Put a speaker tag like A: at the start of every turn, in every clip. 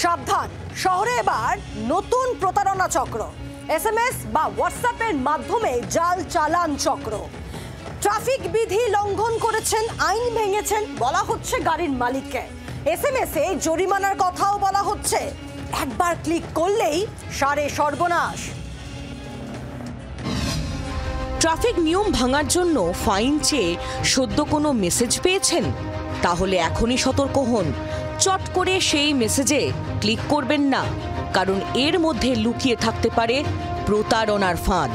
A: সাবধান, শহরে এবার নতুন প্রতারণা চক্র। এসএমএস বা হোয়াটসঅ্যাপের মাধ্যমে জাল চালান চক্র। ট্রাফিক বিধি লঙ্ঘন করেছেন, আইন ভেঙেছেন বলা হচ্ছে গাড়ির মালিককে। এসএমএসে জরিমানার কথাও বলা হচ্ছে। একবার ক্লিক করলেই সারে সর্বনাশ।
B: ট্রাফিক নিয়ম ভাঙার জন্য ফাইন চেয়ে সদ্য কোনো মেসেজ পেয়েছেন? তাহলে এখনই সতর্ক হন, চট করে সেই মেসেজে ক্লিক করবেন না, কারণ এর মধ্যে লুকিয়ে থাকতে পারে প্রতারণার ফাঁদ।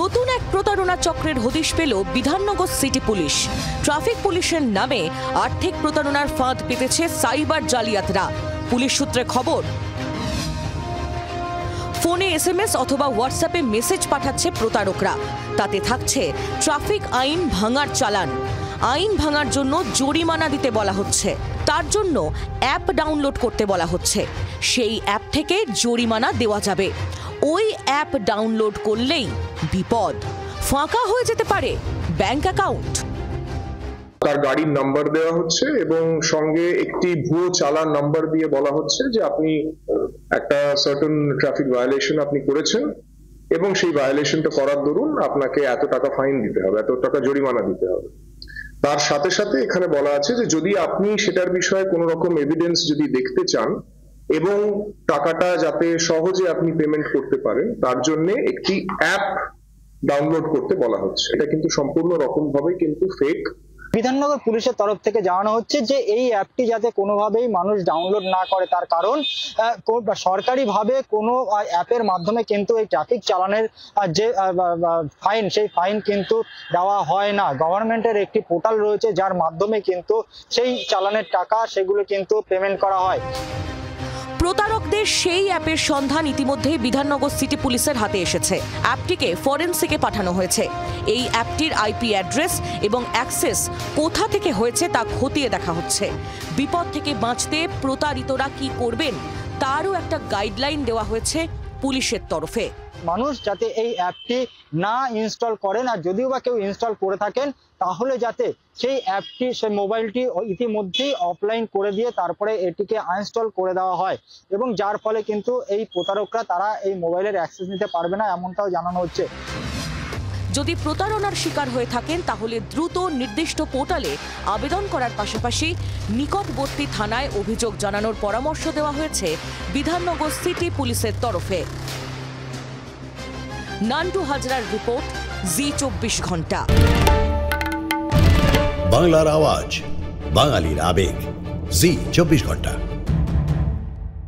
B: নতুন এক প্রতারণা চক্রের হদিশ পেল বিধাননগর সিটি পুলিশ। ট্রাফিক পুলিশের নামে আর্থিক প্রতারণার ফাঁদ পেতেছে সাইবার জালিয়াতরা। পুলিশ সূত্রে খবর, ফোনে এসএমএস অথবা হোয়াটসঅ্যাপে মেসেজ পাঠাচ্ছে প্রতারকরা। তাতে থাকছে ট্রাফিক আইন ভাঙার চালান। আইন ভাঙার জন্য জরিমানা দিতে বলা হচ্ছে। তার জন্য অ্যাপ ডাউনলোড করতে বলা হচ্ছে। সেই অ্যাপ থেকে জরিমানা দেওয়া যাবে। ওই অ্যাপ ডাউনলোড করলেই বিপদ, ফাঁকা হয়ে যেতে পারে ব্যাংক অ্যাকাউন্ট।
C: তার গাড়ির নাম্বার দেওয়া হচ্ছে এবং সঙ্গে একটি ভুয়ো চালান নাম্বার দিয়ে বলা হচ্ছে যে আপনি একটা সার্টেন ট্রাফিক ভায়োলেশন আপনি করেছেন এবং সেই ভায়োলেশনটা করার দরুন আপনাকে এত টাকা ফাইন দিতে হবে, এত টাকা জরিমানা দিতে হবে। তার সাথে সাথে এখানে বলা আছে যে যদি আপনি সেটার বিষয়ে কোনো রকম এভিডেন্স যদি দেখতে চান এবং টাকাটা যাতে সহজে আপনি পেমেন্ট করতে পারেন, তার জন্য একটি অ্যাপ ডাউনলোড করতে বলা হচ্ছে। এটা কিন্তু সম্পূর্ণ রকম ভাবে কিন্তু ফেক।
D: বিধাননগর পুলিশের তরফ থেকে জানানো হচ্ছে যে এই অ্যাপটি যাতে কোনোভাবেই মানুষ ডাউনলোড না করে, তার কারণ সরকারিভাবে কোনো অ্যাপের মাধ্যমে কিন্তু এই ট্রাফিক চালানের যে ফাইন, সেই ফাইন কিন্তু দেওয়া হয় না। গভর্নমেন্টের একটি পোর্টাল রয়েছে যার মাধ্যমে কিন্তু সেই চালানের টাকা সেগুলো কিন্তু পেমেন্ট করা হয়।
B: প্রতারকদের সেই অ্যাপের সন্ধান ইতিমধ্যেই বিধাননগর সিটি পুলিশের হাতে এসেছে। অ্যাপটিকে ফরেনসিকে পাঠানো হয়েছে। এই অ্যাপটির আইপি অ্যাড্রেস এবং অ্যাক্সেস কোথা থেকে হয়েছে তা খতিয়ে দেখা হচ্ছে। বিপদ থেকে বাঁচতে প্রতারিতরা কি করবেন তারও একটা গাইডলাইন দেওয়া হয়েছে পুলিশের তরফে।
D: মানুষ যাতে এই অ্যাপটি না ইনস্টল করেন, আর যদিও বা কেউ ইনস্টল করে থাকেন তাহলে যাতে সেই অ্যাপটি, সেই মোবাইলটি ইতিমধ্যেই অফলাইন করে দিয়ে তারপরে এটিকে আনইনস্টল করে দেওয়া হয়, এবং যার ফলে কিন্তু এই প্রতারকরা তারা এই মোবাইলের অ্যাক্সেস নিতে পারবে না, এমনটাও জানানো হচ্ছে।
B: যদি প্রতারণার শিকার হয়ে থাকেন তাহলে দ্রুত নির্দিষ্ট পোর্টালে আবেদন করার পাশাপাশি নিকটবর্তী থানায় অভিযোগ জানানোর পরামর্শ দেওয়া হয়েছে বিধাননগর সিটি পুলিশের তরফে। নান্টু হাজরার রিপোর্ট, জি24 ঘন্টা।
E: বাংলার আওয়াজ, বাঙালির আবেগ, জি24 ঘন্টা।